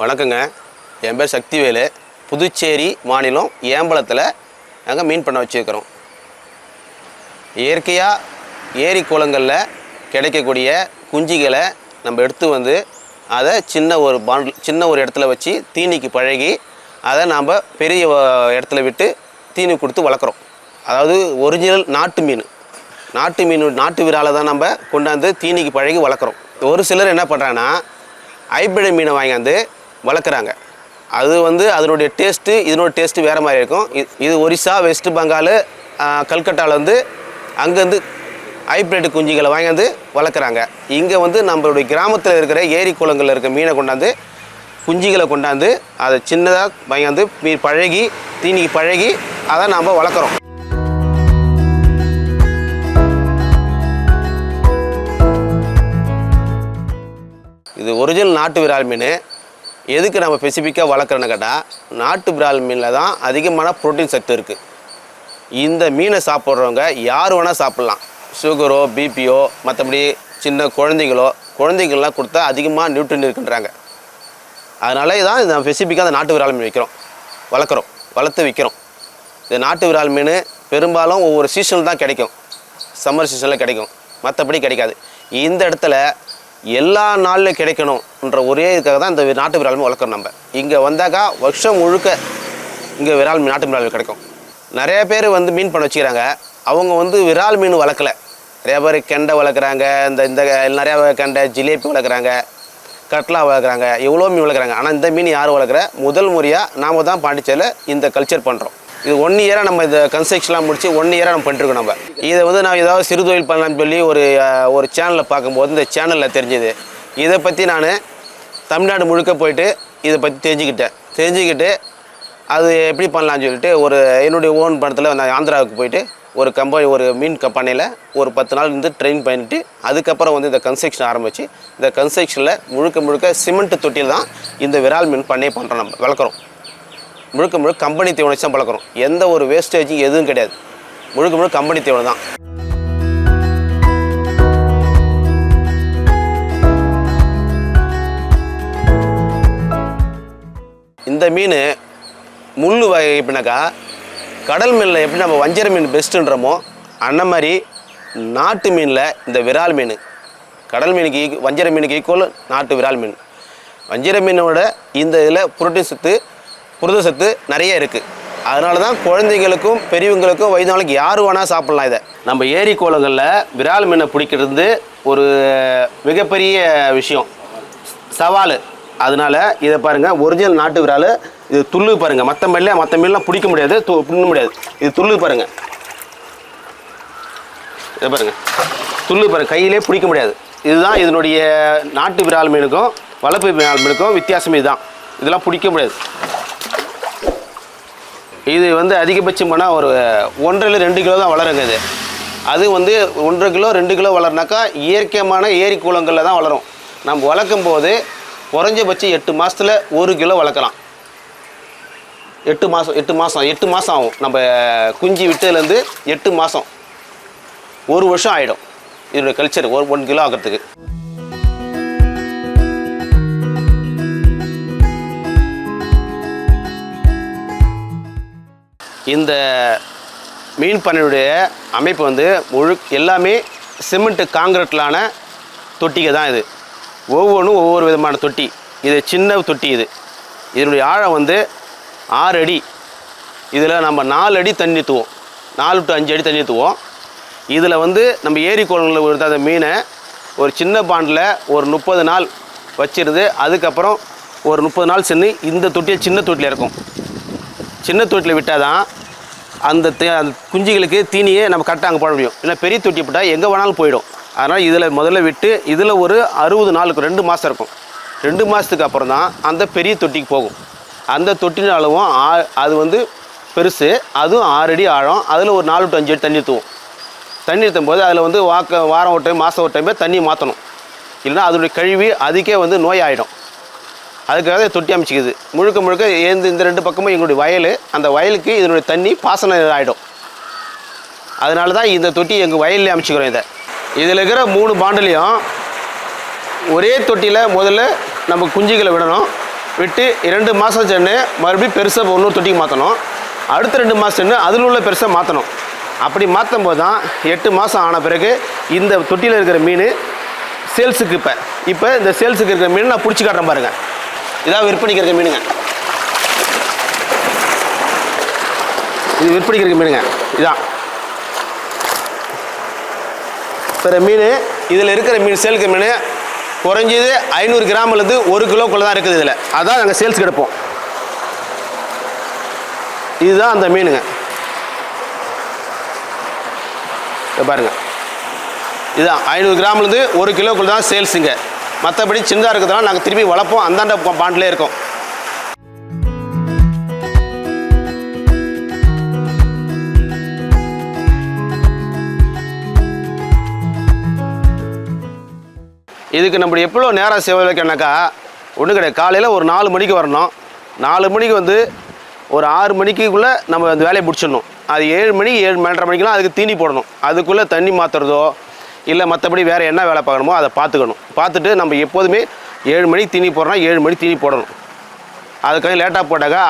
வணக்கங்க. என் பேர் சக்திவேலு. புதுச்சேரி மாநிலம் ஏம்பலத்தில் நாங்கள் மீன் பண்ண வச்சுருக்கிறோம். இயற்கையாக ஏரி குளங்களில் கிடைக்கக்கூடிய குஞ்சுகளை நம்ம எடுத்து வந்து அதை சின்ன ஒரு இடத்துல வச்சு தீனிக்கு பழகி அதை நாம் பெரிய இடத்துல விட்டு தீனி கொடுத்து வளர்க்குறோம். அதாவது ஒரிஜினல் நாட்டு விராலை தான் நம்ம கொண்டாந்து தீனிக்கு பழகி வளர்க்குறோம். ஒரு சிலர் என்ன பண்ணுறாங்கன்னா ஹைப்ரிட் மீனை வாங்கியாந்து வளர்க்குறாங்க. அது வந்து அதனுடைய டேஸ்ட்டு இதனோட டேஸ்ட்டு வேறு மாதிரி இருக்கும். இது ஒரிசா, வெஸ்ட் பெங்கால், கல்கட்டாவில் வந்து அங்கேருந்து ஹைப்ரிட் குஞ்சுகளை வாங்கியாந்து வளர்க்குறாங்க. இங்கே வந்து நம்மளுடைய கிராமத்தில் இருக்கிற ஏரி குளங்களில் இருக்கிற மீனை கொண்டாந்து குஞ்சுகளை கொண்டாந்து அதை சின்னதாக வாங்கியாந்து பழகி தீனிக்கு பழகி அதை நாம் வளர்க்குறோம். இது ஒரிஜினல் நாட்டு விரால் மீன். எதுக்கு நம்ம ஸ்பெசிஃபிக்காக வளர்க்குறோன்னு கேட்டால், நாட்டு விரால் மீனில் தான் அதிகமான ப்ரோட்டீன் சத்து இருக்குது. இந்த மீனை சாப்பிட்றவங்க யார் வேணால் சாப்பிட்லாம். சுகரோ பிபியோ மற்றபடி சின்ன குழந்தைகள்லாம் கொடுத்தா அதிகமாக நியூட்ரின் இருக்குன்றாங்க. அதனால தான் நம்ம ஸ்பெசிஃபிக்காக அந்த நாட்டு விரால் மீன் வளர்த்து விற்கிறோம். இந்த நாட்டு விரால் மீன் பெரும்பாலும் ஒவ்வொரு சீசனில் தான் கிடைக்கும். சம்மர் சீசனில் கிடைக்கும், மற்றபடி கிடைக்காது. இந்த இடத்துல எல்லா நாளில் கிடைக்கணுன்ற ஒரே இதுக்காக தான் இந்த நாட்டு விரால் மீன் வளர்க்குறோம். நம்ம இங்கே வந்தாக்கா வருஷம் முழுக்க இங்கே நாட்டு விரால் கிடைக்கும். நிறைய பேர் வந்து மீன் பண்ண வச்சுக்கிறாங்க. அவங்க வந்து விரால் மீன் வளர்க்கலை. நிறையா பேர் கெண்டை வளர்க்குறாங்க, இந்த நிறையா கெண்டை, ஜிலேபி வளர்க்குறாங்க, கட்லா வளர்க்குறாங்க, எவ்வளோ மீன் வளர்க்குறாங்க. ஆனால் இந்த மீன் யார் வளர்க்குற முதல் முறையாக நாம் தான் பாண்டிச்சேரியில் இந்த கல்ச்சர் பண்ணுறோம். இது 1 இயராக நம்ம இந்த கன்ஸ்ட்ரக்ஷன்லாம் முடித்து 1 இயராக நம்ம பண்ணிருக்கோம். நம்ம இதை வந்து நான் ஏதாவது சிறு தொழில் பண்ணலான்னு சொல்லி ஒரு சேனலில் பார்க்கும்போது இந்த சேனலில் தெரிஞ்சுது. இதை பற்றி நான் தமிழ்நாடு முழுக்க போயிட்டு இதை பற்றி தெரிஞ்சுக்கிட்டு அது எப்படி பண்ணலான்னு சொல்லிட்டு என்னுடைய ஓன் பணத்தில் நான் ஆந்திராவுக்கு போயிட்டு ஒரு மீன் கம்பெனியில் ஒரு 10 நாள் இருந்து ட்ரெயின் பண்ணிட்டு அதுக்கப்புறம் வந்து இந்த கன்ஸ்ட்ரக்ஷன் ஆரம்பித்து இந்த கன்ஸ்ட்ரக்ஷனில் முழுக்க சிமெண்ட் தொட்டியில் தான் இந்த விரால் மீன் பண்ணே பண்ணுறோம். நம்ம வளர்க்குறோம். முழுக்க கம்பெனி தீவனை தான் பழக்கிறோம். எந்த ஒரு வேஸ்டேஜும் எதுவும் கிடையாது. முழுக்க கம்பெனி தீவனை தான். இந்த மீன் முள் வகை எப்படின்னாக்கா, கடல் மீனில் எப்படி நம்ம வஞ்சர மீன் பெஸ்ட்டுன்றமோ அந்த மாதிரி நாட்டு மீனில் இந்த விரால் மீன் கடல் மீனுக்கு வஞ்சர மீனுக்கு ஈக்குவல் நாட்டு விரால் மீன். வஞ்சர மீனோட இந்த இதில் புரத சத்து நிறைய இருக்குது. அதனால தான் குழந்தைங்களுக்கும் பெரியவங்களுக்கும் வயதானவங்களுக்கு யார் வேணால் சாப்பிட்லாம். இதை நம்ம ஏரி குளங்களில் விரால் மீனை பிடிக்கிறது ஒரு மிகப்பெரிய விஷயம், சவால். அதனால் இதை பாருங்கள், ஒரிஜினல் நாட்டு விரால். இது துள்ளு பாருங்கள். மற்ற மீன்லாம் பிடிக்க முடியாது, பின்ன முடியாது. இது துள்ளு பாருங்கள். இதை பாருங்கள், துள்ளு பாருங்கள், கையிலே பிடிக்க முடியாது. இதுதான் இதனுடைய நாட்டு விரால் மீனுக்கும் வளர்ப்பு விரால் மீனுக்கும் வித்தியாசமே இதுதான். இதெல்லாம் பிடிக்க முடியாது. இது வந்து அதிகபட்சம் போனால் ஒரு 1.5-2 கிலோ தான் வளருங்க. இது அது வந்து 1.5 கிலோ 2 கிலோ வளர்னாக்கா இயற்கையான ஏரி குளங்களில் தான் வளரும். நம்ம வளர்க்கும் போது குறைஞ்சபட்சம் 8 மாதத்தில் 1 கிலோ வளர்க்கலாம். 8 மாதம் ஆகும். நம்ம குஞ்சு விட்டதுலேருந்து 8 மாதம், 1 வருஷம் ஆகிடும் இதோடைய கல்ச்சர் 1 கிலோ ஆகிறதுக்கு. இந்த மீன் பண்ணையுடைய அமைப்பு வந்து எல்லாமே சிமெண்ட் காங்கிரீட்லான தொட்டிகள் தான். இது ஒவ்வொன்றும் ஒவ்வொரு விதமான தொட்டி. இது சின்ன தொட்டி. இதனுடைய ஆழம் வந்து 6 அடி. இதில் நம்ம 4 அடி தண்ணி ஊற்றுவோம், 4 to 5 அடி தண்ணி ஊற்றுவோம். இதில் வந்து நம்ம ஏரி குளங்களில் விழுந்த அந்த மீனை ஒரு சின்ன பாண்டில் ஒரு 30 நாள் வச்சிருந்து அதுக்கப்புறம் ஒரு 30 நாள் சென்று இந்த தொட்டியை சின்ன தொட்டியில் இருக்கும். சின்ன தொட்டியில் விட்டால் தான் அந்த குஞ்சுகளுக்கு தீனியே நம்ம கரெக்டாக அங்கே போட முடியும். இல்லை பெரிய தொட்டி போட்டால் எங்கே வேணாலும் போயிடும். அதனால் இதில் முதல்ல விட்டு இதில் ஒரு 60 நாளுக்கு 2 மாதம் இருக்கும். 2 மாதத்துக்கு அப்புறம் தான் அந்த பெரிய தொட்டிக்கு போகும். அந்த தொட்டின அளவும் அது வந்து பெருசு, அதுவும் 6 அடி ஆழம். அதில் ஒரு 4 to 5 அடி தண்ணி ஊற்றுவோம். தண்ணி ஊற்றும் போது அதில் வந்து வாரம் ஒரு டைம், மாதம் ஒரு டைமே தண்ணி மாற்றணும். இல்லைன்னா அதனுடைய கழிவு அதுக்கே வந்து நோய் ஆகிடும். அதுக்காக தொட்டி அமைச்சிக்குது. முழுக்க இந்த 2 பக்கமும் எங்களுடைய வயல். அந்த வயலுக்கு இதனுடைய தண்ணி பாசனம் ஆகிடும். அதனால தான் இந்த தொட்டி எங்கள் வயலில் அமைச்சிக்கிறோம். இதில் இருக்கிற 3 பாண்டிலையும் ஒரே தொட்டியில் முதல்ல நம்ம குஞ்சுகளை விடணும். விட்டு 2 மாதம் சென்று மறுபடியும் பெருசாக இன்னொரு தொட்டிக்கு மாற்றணும். அடுத்த 2 மாதம் சென்று அதில் உள்ள பெருசாக மாற்றணும். அப்படி மாற்றும் போது தான் 8 மாதம் ஆன பிறகு இந்த தொட்டியில் இருக்கிற மீன் சேல்ஸுக்கு இப்போ இந்த சேல்ஸுக்கு இருக்கிற மீன் நான் பிடிச்சி காட்டுறேன் பாருங்கள். இதான் விற்பனைக்கு இருக்கிற மீனுங்க. இது விற்பனைக்கு இருக்கிற மீனுங்க. இதான் பிற மீன். இதில் இருக்கிற மீன் சேல்க்கு மீன் குறைஞ்சது 500 கிராம்லேருந்து 1 கிலோக்குள்ளே தான் இருக்குது. இதில் அதான் நாங்கள் சேல்ஸுக்கு எடுப்போம். இதுதான் அந்த மீனுங்க. பாருங்கள், இதுதான் 500 கிராம்லேருந்து 1 கிலோக்குள்ள தான் சேல்ஸுங்க. மற்றபடி சின்னதாக இருக்கிறதுனால நாங்கள் திரும்பி வளர்ப்போம். அந்தாண்ட பாண்டிலே இருக்கும். இதுக்கு நம்ம எவ்வளோ நேரம் செலவழிக்கணும்னாக்கா ஒன்றும் கிடையாது. காலையில் ஒரு 4 மணிக்கு வரணும். 4 மணிக்கு வந்து ஒரு 6 மணிக்குள்ளே நம்ம அந்த வேலையை முடிச்சிடணும். அது 7 மணி 7:30 மணிக்கெலாம் அதுக்கு தீனி போடணும். அதுக்குள்ளே தண்ணி மாற்றுறதோ இல்லை மற்றபடி வேறு என்ன வேலை பார்க்கணுமோ அதை பார்த்துக்கணும். பார்த்துட்டு நம்ம எப்போதுமே 7 மணிக்கு தீனி போடுறோம்னா 7 மணிக்கு தீனி போடணும். அதுக்காக லேட்டாக போட்டாக்கா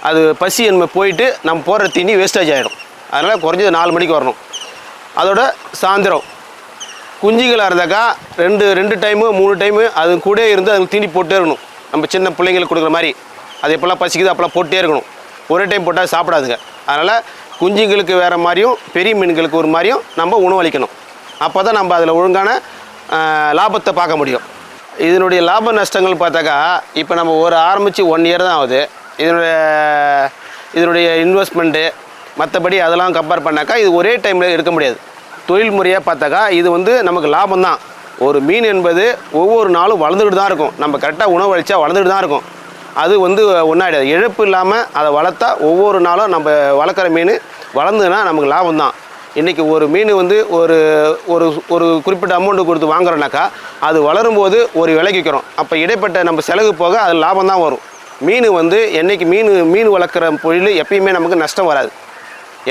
அது பசி என்ன போயிட்டு நம்ம போடுற தீனி வேஸ்டேஜ் ஆகிடும். அதனால் குறைஞ்சது 4 மணிக்கு வரணும். அதோட சாயந்தரம் குஞ்சுகளாக இருந்தாக்கா 2 டைமு 3 டைமு அது கூட இருந்து அதுக்கு தீனி போட்டே இருக்கணும். நம்ம சின்ன பிள்ளைங்களுக்கு கொடுக்குற மாதிரி அது எப்போல்லாம் பசிக்குது அப்போல்லாம் போட்டே இருக்கணும். ஒரே டைம் போட்டால் சாப்பிடாதுங்க. அதனால் குஞ்சுங்களுக்கு வேறு மாதிரியும் பெரிய மீன்களுக்கு ஒரு மாதிரியும் நம்ம உணவளிக்கணும். அப்போ தான் நம்ம அதில் ஒழுங்கான லாபத்தை பார்க்க முடியும். இதனுடைய லாப நஷ்டங்கள் பார்த்தாக்கா இப்போ நம்ம ஆரம்பித்து 1 இயர் தான் ஆகுது. இதனுடைய இன்வெஸ்ட்மெண்ட்டு மற்றபடி அதெல்லாம் கம்பேர் பண்ணாக்கா இது ஒரே டைமில் எடுக்க முடியாது. தொழில் முறையாக பார்த்தாக்கா இது வந்து நமக்கு லாபம் தான். ஒரு மீன் என்பது ஒவ்வொரு நாளும் வளர்ந்துக்கிட்டு தான் இருக்கும். நம்ம கரெக்டாக உணவு அளித்தா வளர்ந்துக்கிட்டு தான் இருக்கும். அது வந்து ஒன்றாயிடாது. இழப்பு இல்லாமல் அதை வளர்த்தா ஒவ்வொரு நாளும் நம்ம வளர்க்குற மீன் வளர்ந்துன்னா நமக்கு லாபம் தான். இன்றைக்கி ஒரு மீன் வந்து ஒரு ஒரு குறிப்பிட்ட அமௌண்ட்டு கொடுத்து வாங்குறோன்னாக்கா அது வளரும்போது ஒரு விலைக்கு விற்கிறோம். அப்போ இடைப்பட்ட நம்ம செலவு போக அது லாபம் தான் வரும். மீன் வந்து என்றைக்கு மீன் வளர்க்குற தொழில் எப்பயுமே நமக்கு நஷ்டம் வராது.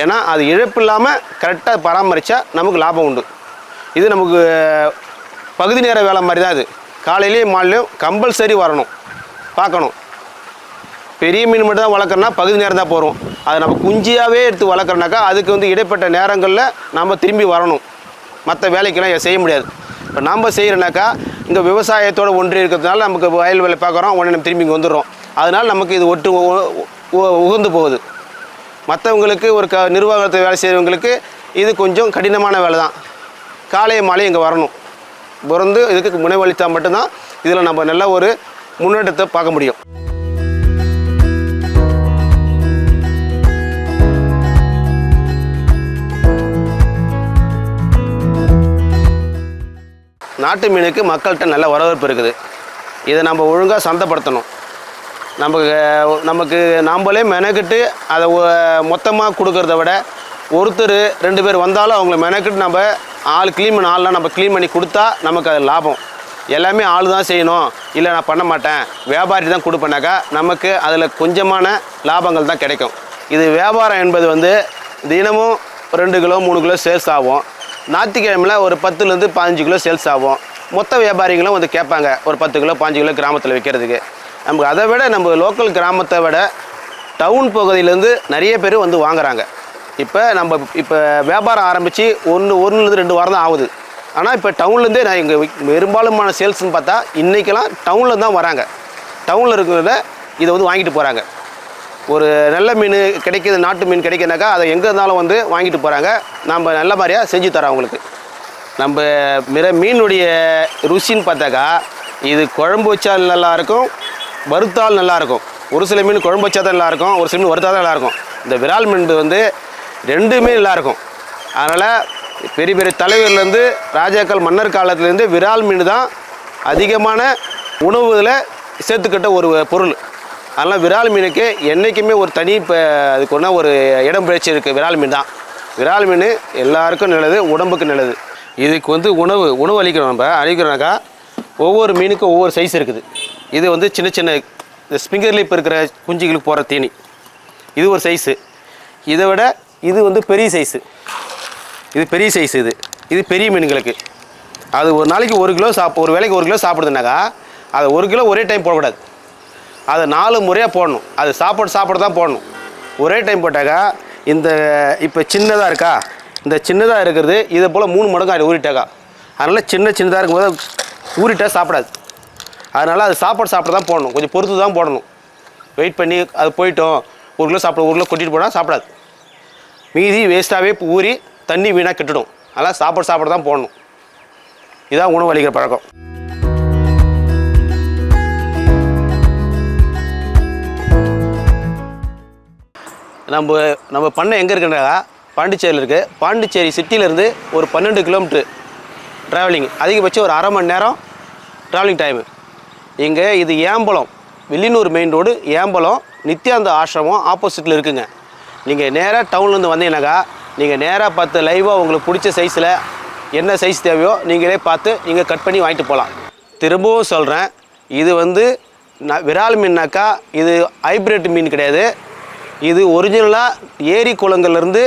ஏன்னா அது இழப்பு இல்லாமல் கரெக்டாக பராமரித்தா நமக்கு லாபம் உண்டு. இது நமக்கு பகுதி நேர வேலை மாதிரி தான். இது காலையிலேயும் மாலையிலையும் கம்பல்சரி வரணும், பார்க்கணும். பெரிய மீன் மட்டும் தான் வளர்க்குறோன்னா பகுதி நேரம் தான் போகிறோம். அதை நம்ம குஞ்சியாகவே எடுத்து வளர்க்குறோனாக்கா அதுக்கு வந்து இடைப்பட்ட நேரங்களில் நம்ம திரும்பி வரணும். மற்ற வேலைக்கெல்லாம் செய்ய முடியாது. இப்போ நம்ம செய்கிறோன்னாக்கா இங்கே விவசாயத்தோடு ஒன்றி இருக்கிறதுனால நமக்கு வயல் வேலை பார்க்குறோம், உடனே நம்ம திரும்பி இங்கே வந்துடுறோம். அதனால் நமக்கு இது உகந்து போகுது. மற்றவங்களுக்கு ஒரு நிர்வாகத்தை வேலை செய்கிறவங்களுக்கு இது கொஞ்சம் கடினமான வேலை தான். காலை மாலை இங்கே வரணும். பிறந்து இதுக்கு முனைவளித்தால் மட்டும்தான் இதில் நம்ம நல்ல ஒரு முன்னேற்றத்தை பார்க்க முடியும். நாட்டு மீனுக்கு மக்கள்கிட்ட நல்ல வரவேற்பு இருக்குது. இதை நம்ம ஒழுங்காக சந்தைப்படுத்தணும். நமக்கு நாம்பளே மெனக்கிட்டு அதை மொத்தமாக கொடுக்கறத விட ஒருத்தர் 2 பேர் வந்தாலும் அவங்கள மெனக்கிட்டு நம்ம ஆள்லாம் நம்ம க்ளீன் பண்ணி கொடுத்தா நமக்கு அது லாபம். எல்லாமே ஆள் தான் செய்யணும், இல்லை நான் பண்ண மாட்டேன், வியாபாரி தான் கொடுப்பேனாக்கா நமக்கு அதில் கொஞ்சமான லாபங்கள் தான் கிடைக்கும். இது வியாபாரம் என்பது வந்து தினமும் 2 கிலோ 3 கிலோ சேல்ஸ் ஆகும். ஞாயிற்றுக்கிழமையில் ஒரு 10லேருந்து 15 கிலோ சேல்ஸ் ஆகும். மொத்த வியாபாரிகளும் வந்து கேட்பாங்க ஒரு 10 கிலோ 15 கிலோ கிராமத்தில் விற்கிறதுக்கு. நமக்கு அதை விட நம்ம லோக்கல் கிராமத்தை விட டவுன் பகுதியிலேருந்து நிறைய பேர் வந்து வாங்குகிறாங்க. இப்போ வியாபாரம் ஆரம்பித்து 1லேருந்து 2 வாரம் தான் ஆகுது. ஆனால் இப்போ டவுன்லேருந்தே நான் இங்கே பெரும்பாலுமான சேல்ஸ்ன்னு பார்த்தா இன்றைக்கெல்லாம் டவுனில் தான் வராங்க. டவுனில் இருக்கிறத இதை வந்து வாங்கிட்டு போகிறாங்க. ஒரு நல்ல மீன் கிடைக்கிது, நாட்டு மீன் கிடைக்குனாக்கா அதை எங்கே இருந்தாலும் வந்து வாங்கிட்டு போகிறாங்க. நம்ம நல்ல மாதிரியாக செஞ்சு தரோம் அவங்களுக்கு. நம்ம மீனுடைய ருசின்னு பார்த்தாக்கா இது குழம்பு வச்சால் நல்லாயிருக்கும், வறுத்தால் நல்லாயிருக்கும். ஒரு சில மீன் குழம்பு வச்சா தான் நல்லாயிருக்கும், ஒரு சில மீன் வறுத்தா தான் நல்லாயிருக்கும். இந்த விரால் மீன் வந்து 2மே நல்லாயிருக்கும். அதனால் பெரிய பெரிய தலைவர்லேருந்து ராஜாக்கள் மன்னர் காலத்துலேருந்து விரால் மீன் தான் அதிகமான உணவுகளை சேர்த்துக்கிட்ட ஒரு பொருள். அதனால் விரால் மீனுக்கு என்றைக்குமே ஒரு தனி அதுக்கு ஒன்றா ஒரு இடம் பிழைச்சி இருக்குது. விரால் மீன் தான். விரால் மீன் எல்லாருக்கும் நல்லது, உடம்புக்கு நல்லது. இதுக்கு வந்து உணவு அளிக்கிறோம். நம்ம அளிக்கிறோம்னாக்கா ஒவ்வொரு மீனுக்கும் ஒவ்வொரு சைஸ் இருக்குது. இது வந்து சின்ன சின்ன ஸ்பிங்கர் லிப் இருக்கிற குஞ்சுகளுக்கு போகிற தீனி, இது ஒரு சைஸு. இதை விட இது வந்து பெரிய சைஸு. இது பெரிய சைஸ். இது பெரிய மீன்களுக்கு. அது ஒரு நாளைக்கு 1 கிலோ ஒரு வேளைக்கு 1 கிலோ சாப்பிடுதுனாக்கா அதை 1 கிலோ ஒரே டைம் போடக்கூடாது. அதை 4 முறையாக போடணும். அது சாப்பிட தான் போடணும். ஒரே டைம் போட்டாக்கா இந்த இப்போ சின்னதாக இருக்கா, இந்த சின்னதாக இருக்கிறது இதை போல் 3 மடங்கு அது ஊறிட்டாக்கா. அதனால் சின்னதாக இருக்கும்போது ஊறிட்டா சாப்பிடாது. அதனால் அது சாப்பிட தான் போடணும். கொஞ்சம் பொறுத்து தான் போடணும். வெயிட் பண்ணி அது போயிட்டோம் 1 கிலோ சாப்பிட 1 கிலோ கொட்டிட்டு போனால் சாப்பிடாது. மீதி வேஸ்ட்டாகவே ஊறி தண்ணி வீணாக கெட்டுடும். அதனால் சாப்பிட தான் போடணும். இதுதான் உணவு அளிக்கிற பழக்கம். நம்ம பண்ணை எங்கே இருக்குன்னாக்கா பாண்டிச்சேரியில் இருக்குது. பாண்டிச்சேரி சிட்டியிலேருந்து ஒரு 12 கிலோமீட்ரு ட்ராவலிங், அதிகபட்சம் ஒரு அரை மணி நேரம் ட்ராவலிங் டைமு. இங்கே இது ஏம்பலம், வில்லியனூர் மெயின் ரோடு ஏம்பலம், நித்யானந்த ஆசிரமம் ஆப்போசிட்டில் இருக்குங்க. நீங்கள் நேராக டவுன்லேருந்து வந்தீங்கன்னாக்கா நீங்கள் நேராக பார்த்து லைவாக உங்களுக்கு பிடிச்ச சைஸில் என்ன சைஸ் தேவையோ நீங்களே பார்த்து நீங்கள் கட் பண்ணி வாங்கிட்டு போகலாம். திரும்பவும் சொல்கிறேன், இது விரால் மீன்னாக்கா இது ஹைப்ரிட் மீன் கிடையாது. இது ஒரிஜினலாக ஏரி குளங்கள்லேருந்து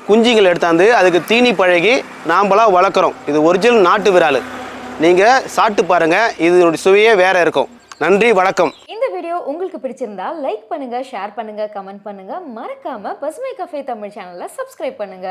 குஞ்சுங்கள் எடுத்தாந்து அதுக்கு தீனி பழகி நாம்பளாக வளர்க்குறோம். இது ஒரிஜினல் நாட்டு விரால். நீங்கள் சாப்பிட்டு பாருங்கள், இதனுடைய சுவையே வேறு இருக்கும். நன்றி, வணக்கம். இந்த வீடியோ உங்களுக்கு பிடிச்சிருந்தா லைக் பண்ணுங்க, ஷேர் பண்ணுங்க, கமெண்ட் பண்ணுங்க. மறக்காம பசுமை கஃபே தமிழ் சேனலை சப்ஸ்கிரைப் பண்ணுங்க.